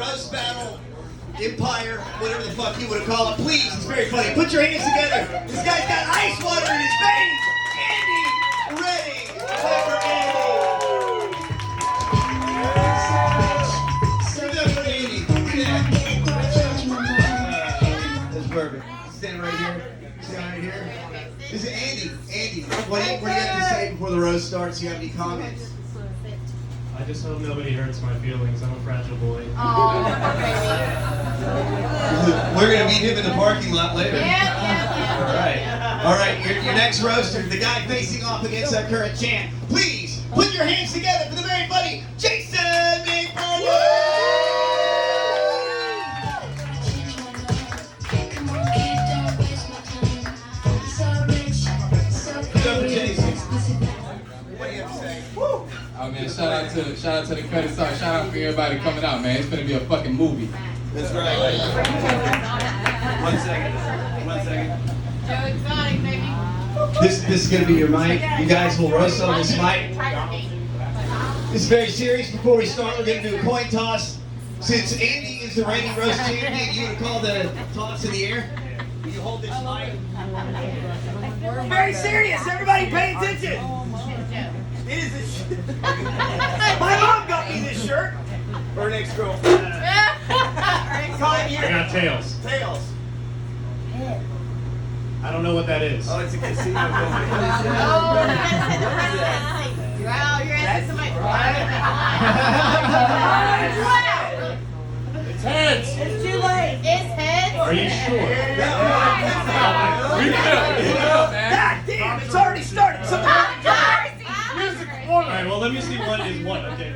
roast battle, empire, whatever the fuck you want to call it. Please, it's very funny. Put your hands together. This guy's got ice water in his veins. Andy, ready. Clever Andy. Give it up for Andy. Yeah. That's perfect. Stand right here. Stand right here. This is Andy. Andy, what do you have to say before the roast starts? Do you have any comments? I just hope nobody hurts my feelings. I'm a fragile boy. Oh, We're going to meet him in the parking lot later. Yeah. All right. Your next roaster, the guy facing off against our current champ. Please put your hands together for the very funny Jason McBurney. Oh man, shout out to the credit star. Shout out for everybody coming out, man. It's gonna be a fucking movie. That's right. 1 second. Joe Exotic, baby. This is gonna be your mic. You guys will roast on this mic. This is very serious. Before we start, we're gonna do a coin toss. Since Andy is the reigning roast champion, you would call the toss in the air. Will you hold this mic? Very serious. Everybody, pay attention. It is this. My mom got me this shirt. Or an ex-girlfriend. I got tails. Tails. I don't know what that is. Oh, it's a casino. Wow, you're asking somebody. It's heads. It's too late. It's heads. Are you sure? God damn, it's already started. All right. Well, let me see what is what. Okay,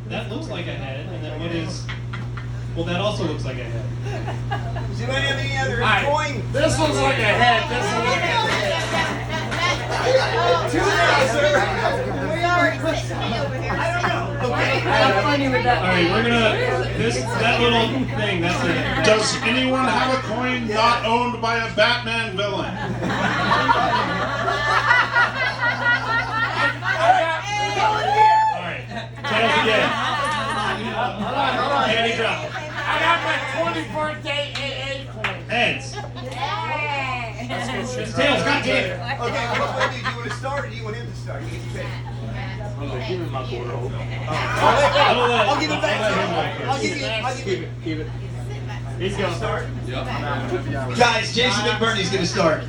that looks like a head, and then what is? Well, that also looks like a head. Does anybody have any other coin? This looks like a head. This looks like We already pushed me over here. I don't know. Okay. All right, we're gonna that little thing. That's it. Does anyone have a coin not owned by a Batman villain? All right, tails again. Candy drop. I got my 21st day AA coin. Heads. It's tails. God damn it. Okay, well, do you want to start or do you want him to start? You get to pick. Give me my quarter. I'll give it back to him. I'll give you. Keep it. He's gonna start. Guys, Jason McBurney's going to start.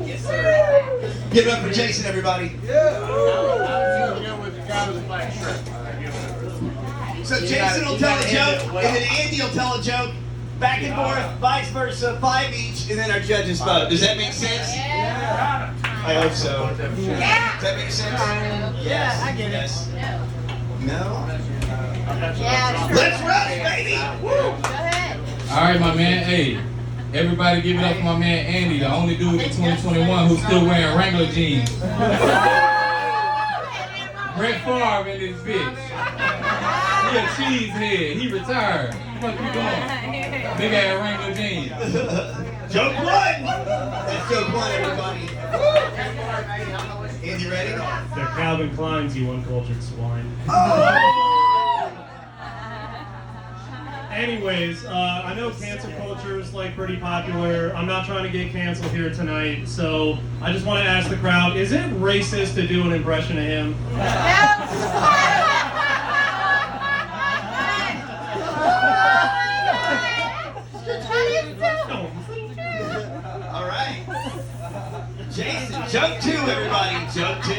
Yes, sir. Give it up for Jason, everybody. So Jason will tell a joke, and then Andy will tell a joke. Back and forth, vice versa, 5 each, and then our judges vote. Does that make sense? Yeah. I hope so. Does that make sense? Yes. I get it. No? Yeah. Let's rush, baby! Woo! Go ahead. All right, my man. Hey, everybody, give it up for my man Andy, the only dude in 2021 who's still wearing Wrangler jeans. Brett Favre in this bitch. He a cheesehead. He retired. What you doing? Big ass Wrangler jeans. Joke 1! That's joke 1, everybody. Andy, ready? They're Calvin Klein's, you uncultured swine. Anyways, I know cancel culture is like pretty popular. I'm not trying to get canceled here tonight, so I just want to ask the crowd: is it racist to do an impression of him? All right. Jason, joke 2, everybody. Joke 2.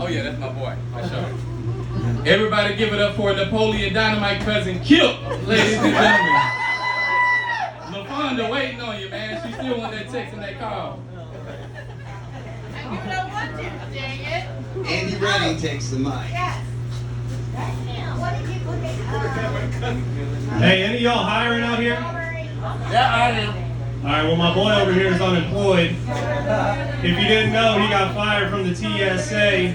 Oh yeah, that's my boy. I show you. Everybody give it up for Napoleon Dynamite cousin Kip, ladies and gentlemen. LaFonda waiting on you, man. She still want that text and that call. You don't want to, dang it. Andy Redding takes the mic. Yes. What did you look at? Hey, any of y'all hiring out here? Yeah, I am. All right, well, my boy over here is unemployed. If you didn't know, he got fired from the TSA.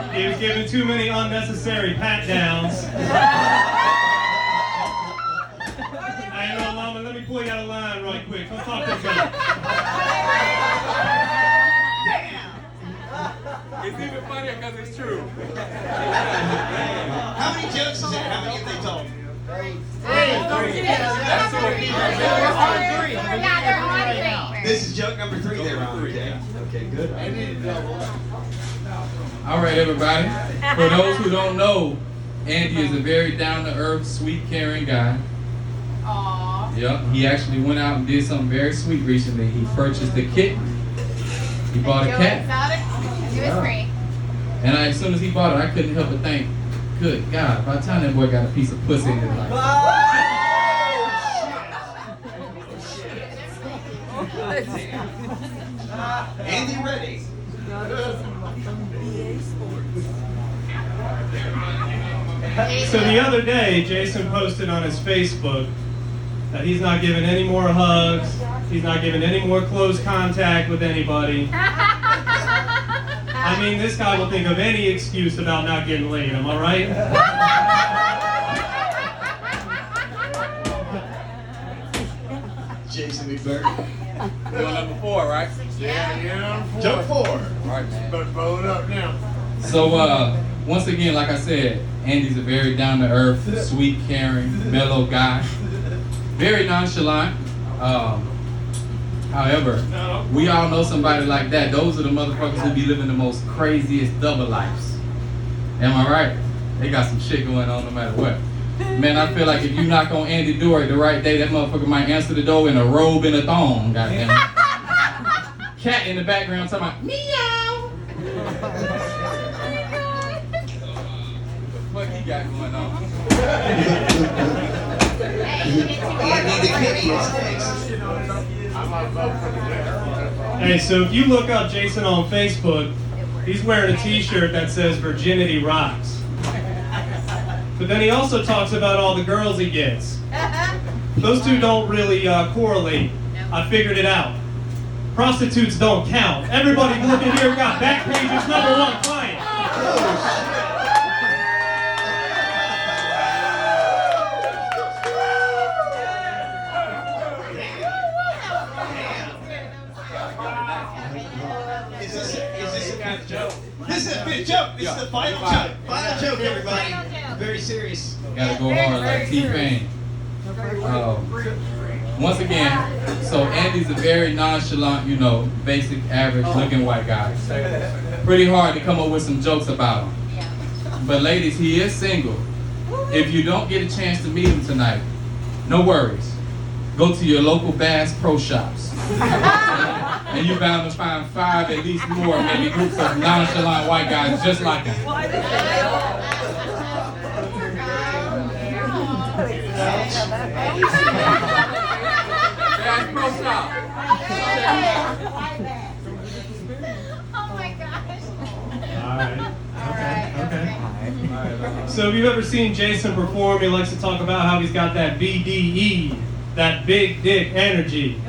He was given too many unnecessary pat-downs. Hey, no, Mama, let me pull you out of line right quick. Come talk to me. It's even funnier because it's true. many jokes is there? How many have they told? That's what we Yeah, they're on three. This is joke number 3 there, Ron. Okay. Okay, good. All right, everybody. For those who don't know, Andy is a very down-to-earth, sweet, caring guy. Aww. Yep. He actually went out and did something very sweet recently. He purchased a kitten. He bought a cat. Exotic? It was free. And as soon as he bought it, I couldn't help but think, good God, by the time that boy got a piece of pussy in his life. Andy ready. So the other day, Jason posted on his Facebook that he's not giving any more hugs, he's not giving any more close contact with anybody. I mean, this guy will think of any excuse about not getting laid, am I right? Jason McBurney. Doing number 4, right? Yeah. Joke 4. All right, man. Better blow it up now. So, once again, like I said, Andy's a very down-to-earth, sweet, caring, mellow guy. Very nonchalant. However, we all know somebody like that. Those are the motherfuckers who be living the most craziest double lives. Am I right? They got some shit going on no matter what. Man, I feel like if you knock on Andy's door the right day, that motherfucker might answer the door in a robe and a thong, goddamn it. Cat in the background talking about, meow. What he got going on? Andy the kitty is next. Hey, so if you look up Jason on Facebook, he's wearing a t-shirt that says Virginity Rocks. But then he also talks about all the girls he gets. Those two don't really correlate. I figured it out. Prostitutes don't count. Everybody looking here got Backpage's #1 client. Is this a good joke? This is a good joke. This is the final joke. Final joke, everybody. Very serious. Gotta go hard like T-Pain. Once again, so Andy's a very nonchalant, basic, average looking white guy. Pretty hard to come up with some jokes about him. But ladies, he is single. If you don't get a chance to meet him tonight, no worries. Go to your local Bass Pro Shops. And you're bound to find 5 at least more, maybe groups of nonchalant white guys just like him. Bass Pro Shop. Oh my gosh. Alright. Okay. So if you've ever seen Jason perform, he likes to talk about how he's got that BDE, that big dick energy.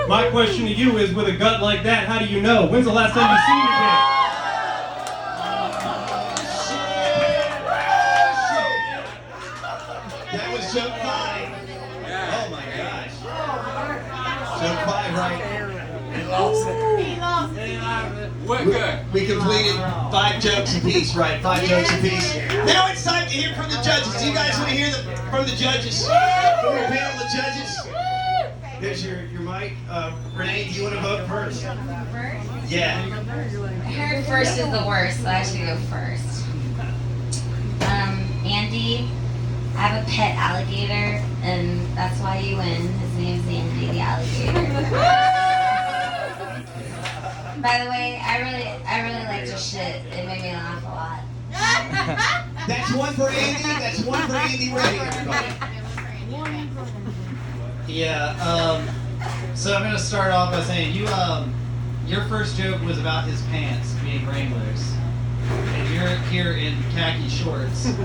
My question to you is, with a gut like that, how do you know? When's the last time you seen a dick? That was joke 5. Oh my gosh. Joke 5 right. He lost it. What good? We completed 5 jokes apiece, right? 5 jokes apiece. Now it's time to hear from the judges. Do you guys want to hear from the judges? From your panel of judges? There's your mic. Renee, do you want to vote first? Yeah. I heard first is the worst, so I should go first. Andy, I have a pet alligator, and that's why you win. His name's Andy the alligator. By the way, I really liked your shit. It made me laugh a lot. That's one for Andy. That's one for Andy Redding, everybody. Yeah, so I'm gonna start off by saying your first joke was about his pants being Wranglers, and you're here in khaki shorts, and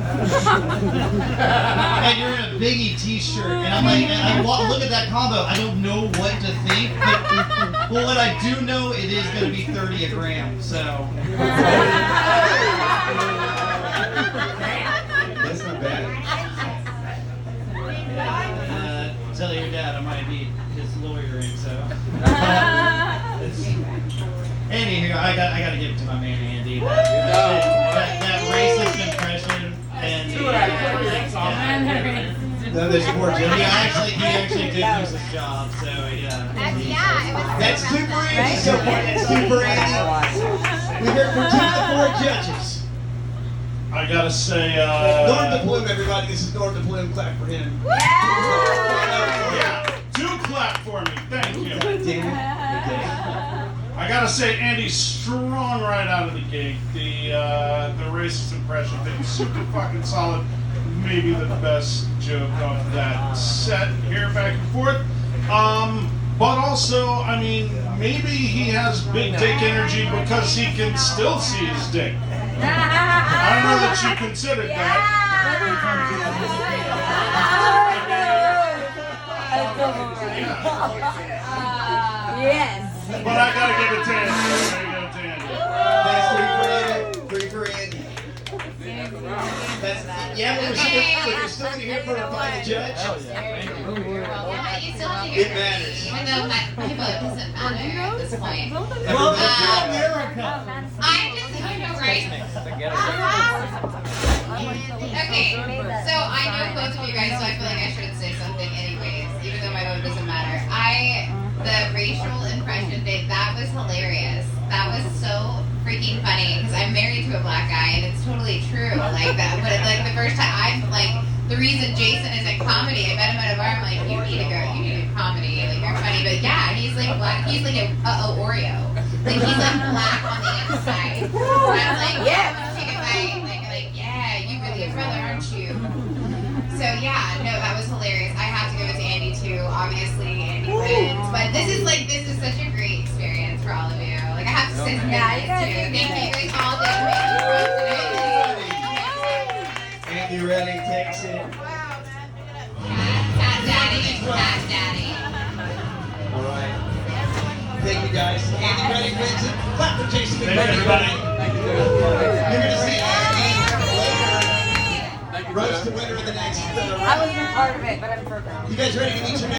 you're in a Biggie t-shirt, and I'm like, and I look at that combo, I don't know what to think, but what I do know, it is gonna be 30 a gram, so. That's not bad. Tell your dad I might need his lawyering, so. Anywho, I gotta give it to my man Andy. That racist impression, and No, there's more He jokes. actually did lose his job, so yeah. That's two for Andy so far. That's two for Andy. We heard from 2 of the 4 judges. I gotta say, Norm DePlume, everybody. This is Norm DePlume. Clap for him. yeah, do clap for me. Thank you. I gotta say, Andy's strong right out of the gate. The racist impression thing, super fucking solid. Maybe the best joke of that set here, back and forth. But also, I mean, maybe he has big dick energy because he can still see his dick. I don't know that you considered that. Yes. But I gotta give it to Andy. That's 3 for Andy. Yeah, but we're still going to hear from the final judge. It matters. Even though my vote doesn't matter at this point. Well, America. I know, right? Okay, so I know both of you guys, so I feel like I should say something anyways, even though my vote doesn't matter. The racial impression thing, that was hilarious. That was so freaking funny, because I'm married to a black guy, and it's totally true, like that. But like the first time, the reason Jason is in comedy, I met him at a bar, I'm like, you need a comedy, like you're funny. But yeah, he's like black, he's like a Oreo. Like he's like black on the inside. And I'm like, yeah, I'm gonna take a bite. Like, yeah, you really a brother, aren't you? So yeah, no, that was hilarious. I have to give it to Andy too. Obviously, Andy wins. But this is such a great experience for all of you. Like I have to say some good things too. Thank you guys all did amazing work today. Andy Redding takes it. Fat Daddy. All right. Thank you guys. Andy Redding wins it. Clap for Jason Thank you, McBurney. everybody. You're going to see Andy later. Roast the winner in the next. I wasn't part of it, but I'm for that. You guys ready to meet your next?